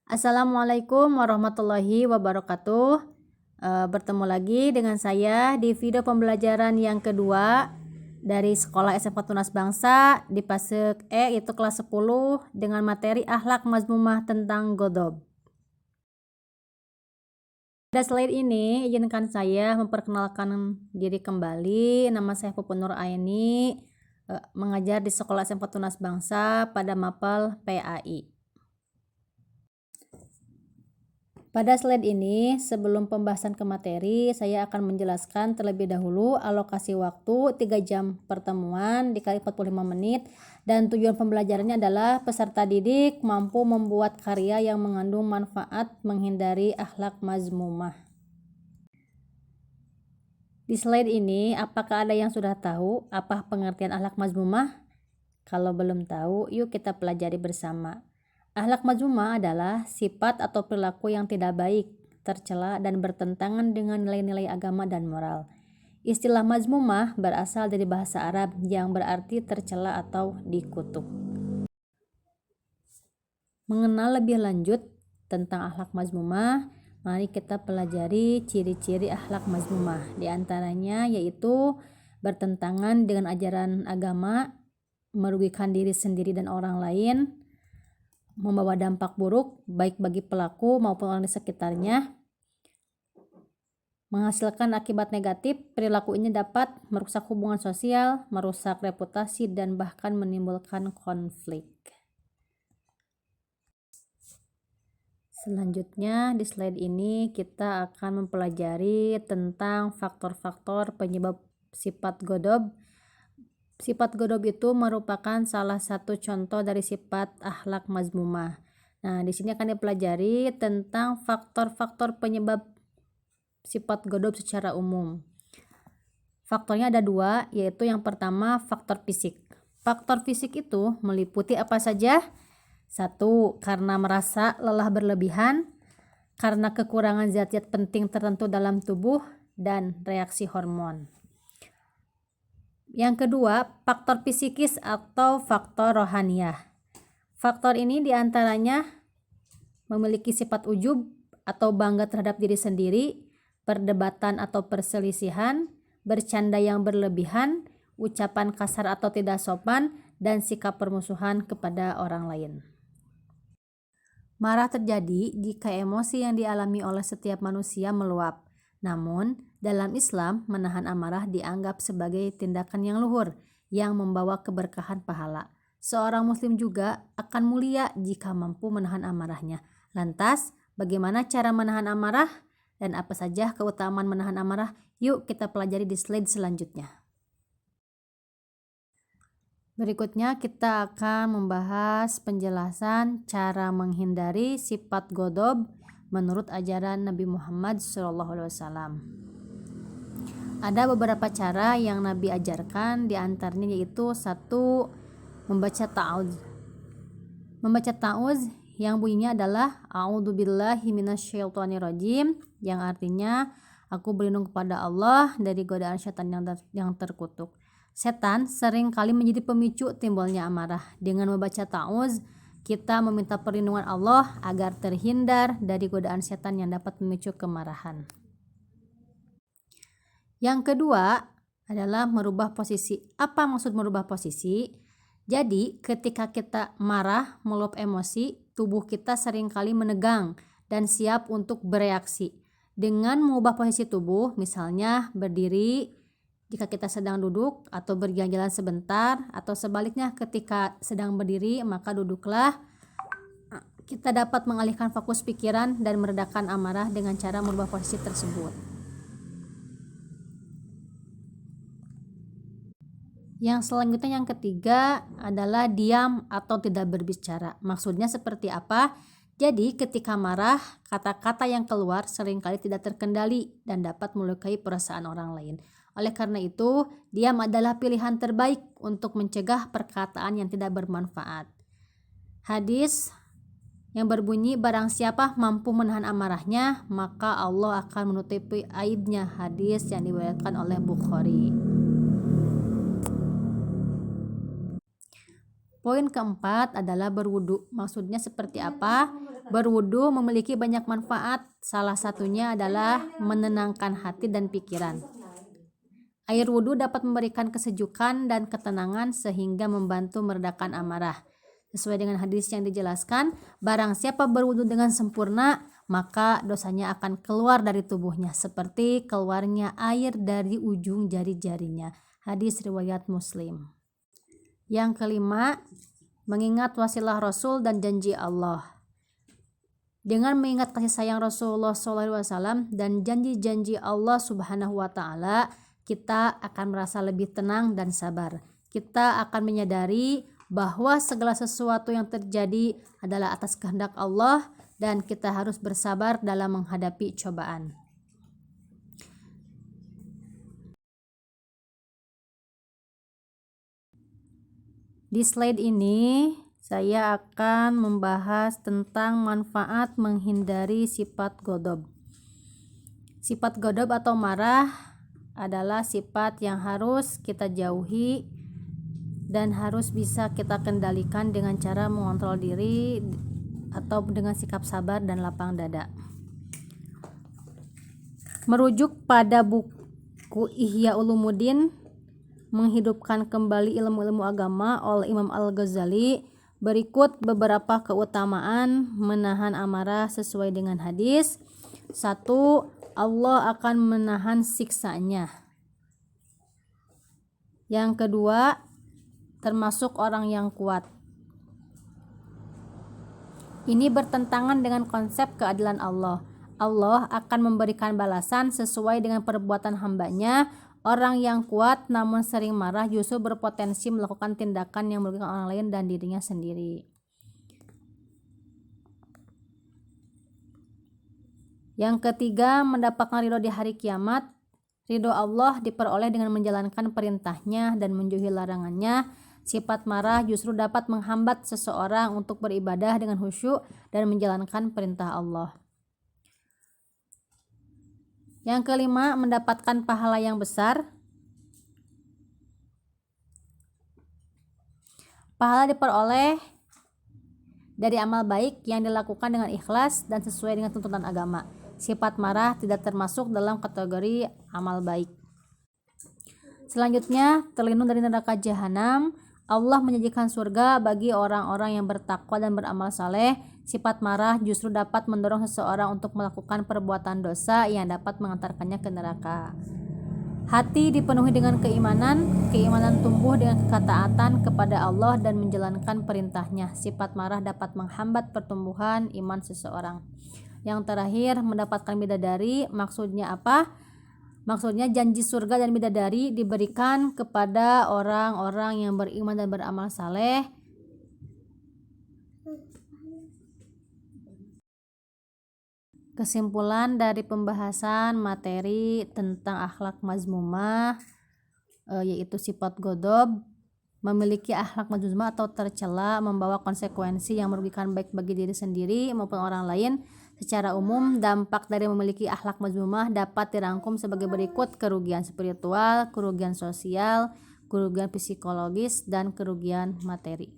Assalamualaikum warahmatullahi wabarakatuh. Bertemu lagi dengan saya di video pembelajaran yang kedua dari Sekolah SMK Tunas Bangsa di fase E, yaitu kelas 10 dengan materi akhlak mazmumah tentang Ghadab. Pada slide ini izinkan saya memperkenalkan diri kembali. Nama saya Pupun Nur Aini, mengajar di Sekolah SMK Tunas Bangsa pada Mapel PAI. Pada slide ini, sebelum pembahasan ke materi, saya akan menjelaskan terlebih dahulu alokasi waktu 3 jam pertemuan dikali 45 menit, dan tujuan pembelajarannya adalah peserta didik mampu membuat karya yang mengandung manfaat menghindari akhlak mazmumah. Di slide ini, apakah ada yang sudah tahu apa pengertian akhlak mazmumah? Kalau belum tahu, yuk kita pelajari bersama. Akhlak mazmumah adalah sifat atau perilaku yang tidak baik, tercela, dan bertentangan dengan nilai-nilai agama dan moral. Istilah mazmumah berasal dari bahasa Arab yang berarti tercela atau dikutuk. Mengenal lebih lanjut tentang akhlak mazmumah, mari kita pelajari ciri-ciri akhlak mazmumah. Di antaranya yaitu bertentangan dengan ajaran agama, merugikan diri sendiri dan orang lain, membawa dampak buruk baik bagi pelaku maupun orang di sekitarnya, menghasilkan akibat negatif. Perilaku ini dapat merusak hubungan sosial, merusak reputasi, dan bahkan menimbulkan konflik. Selanjutnya di slide ini kita akan mempelajari tentang faktor-faktor penyebab sifat Ghadab. Sifat Ghadab itu merupakan salah satu contoh dari sifat akhlak mazmumah. Nah, di sini akan dipelajari tentang faktor-faktor penyebab sifat Ghadab secara umum. Faktornya ada 2, yaitu yang pertama faktor fisik. Faktor fisik itu meliputi apa saja? 1. Karena merasa lelah berlebihan, karena kekurangan zat-zat penting tertentu dalam tubuh, dan reaksi hormon. Yang kedua, faktor psikis atau faktor rohaniyah. Faktor ini diantaranya memiliki sifat ujub atau bangga terhadap diri sendiri, perdebatan atau perselisihan, bercanda yang berlebihan, ucapan kasar atau tidak sopan, dan sikap permusuhan kepada orang lain. Marah terjadi jika emosi yang dialami oleh setiap manusia meluap. Namun, dalam Islam, menahan amarah dianggap sebagai tindakan yang luhur yang membawa keberkahan pahala. Seorang muslim juga akan mulia jika mampu menahan amarahnya. Lantas, bagaimana cara menahan amarah dan apa saja keutamaan menahan amarah? Yuk kita pelajari di slide selanjutnya. Berikutnya kita akan membahas penjelasan cara menghindari sifat Ghadab menurut ajaran Nabi Muhammad SAW. Ada beberapa cara yang Nabi ajarkan, di antaranya yaitu 1. Membaca ta'awudz. Membaca ta'awudz yang bunyinya adalah A'udzubillahi minasyaitonirrajim, yang artinya aku berlindung kepada Allah dari godaan syaitan yang terkutuk. Setan sering kali menjadi pemicu timbulnya amarah. Dengan membaca ta'awudz, kita meminta perlindungan Allah agar terhindar dari godaan setan yang dapat memicu kemarahan. Yang kedua adalah merubah posisi. Apa maksud merubah posisi? Jadi ketika kita marah, meluap emosi, tubuh kita seringkali menegang dan siap untuk bereaksi. Dengan mengubah posisi tubuh, misalnya berdiri jika kita sedang duduk, atau berjalan-jalan sebentar, atau sebaliknya ketika sedang berdiri maka duduklah. Kita dapat mengalihkan fokus pikiran dan meredakan amarah dengan cara merubah posisi tersebut. Yang selanjutnya, yang ketiga adalah diam atau tidak berbicara. Maksudnya seperti apa? Jadi ketika marah, kata-kata yang keluar seringkali tidak terkendali dan dapat melukai perasaan orang lain. Oleh karena itu, diam adalah pilihan terbaik untuk mencegah perkataan yang tidak bermanfaat. Hadis yang berbunyi, barang siapa mampu menahan amarahnya, maka Allah akan menutupi aibnya. Hadis yang diriwayatkan oleh Bukhari. Poin keempat adalah berwudu. Maksudnya seperti apa? Berwudu memiliki banyak manfaat, salah satunya adalah menenangkan hati dan pikiran. Air wudu dapat memberikan kesejukan dan ketenangan sehingga membantu meredakan amarah. Sesuai dengan hadis yang dijelaskan, barang siapa berwudu dengan sempurna, maka dosanya akan keluar dari tubuhnya seperti keluarnya air dari ujung jari-jarinya. Hadis riwayat Muslim. Yang kelima, mengingat wasilah Rasul dan janji Allah. Dengan mengingat kasih sayang Rasulullah SAW dan janji-janji Allah Subhanahu wa Ta'ala, kita akan merasa lebih tenang dan sabar. Kita akan menyadari bahwa segala sesuatu yang terjadi adalah atas kehendak Allah dan kita harus bersabar dalam menghadapi cobaan. Di slide ini saya akan membahas tentang manfaat menghindari sifat godob. Sifat godob atau marah adalah sifat yang harus kita jauhi dan harus bisa kita kendalikan dengan cara mengontrol diri atau dengan sikap sabar dan lapang dada. Merujuk pada buku Ihya Ulumuddin, menghidupkan kembali ilmu-ilmu agama oleh Imam Al-Ghazali, berikut beberapa keutamaan menahan amarah sesuai dengan hadis. 1. Allah akan menahan siksanya. Yang kedua, termasuk orang yang kuat. Ini bertentangan dengan konsep keadilan Allah. Allah akan memberikan balasan sesuai dengan perbuatan hambanya. Orang yang kuat namun sering marah justru berpotensi melakukan tindakan yang merugikan orang lain dan dirinya sendiri. Yang ketiga, mendapatkan ridho di hari kiamat. Ridho Allah diperoleh dengan menjalankan perintahnya dan menjauhi larangannya. Sifat marah justru dapat menghambat seseorang untuk beribadah dengan khusyuk dan menjalankan perintah Allah. Yang kelima, mendapatkan pahala yang besar. Pahala diperoleh dari amal baik yang dilakukan dengan ikhlas dan sesuai dengan tuntunan agama. Sifat marah tidak termasuk dalam kategori amal baik. Selanjutnya, terlindung dari neraka jahanam. Allah menjanjikan surga bagi orang-orang yang bertakwa dan beramal saleh. Sifat marah justru dapat mendorong seseorang untuk melakukan perbuatan dosa yang dapat mengantarkannya ke neraka. Hati dipenuhi dengan keimanan tumbuh dengan ketaatan kepada Allah dan menjalankan perintahnya. Sifat marah dapat menghambat pertumbuhan iman seseorang. Yang terakhir, mendapatkan bidadari. Maksudnya apa? Maksudnya janji surga dan bidadari diberikan kepada orang-orang yang beriman dan beramal saleh. Kesimpulan dari pembahasan materi tentang akhlak mazmumah, yaitu sifat godob, memiliki akhlak mazmumah atau tercela membawa konsekuensi yang merugikan baik bagi diri sendiri maupun orang lain. Secara umum, dampak dari memiliki akhlak mazmumah dapat dirangkum sebagai berikut: kerugian spiritual, kerugian sosial, kerugian psikologis, dan kerugian materi.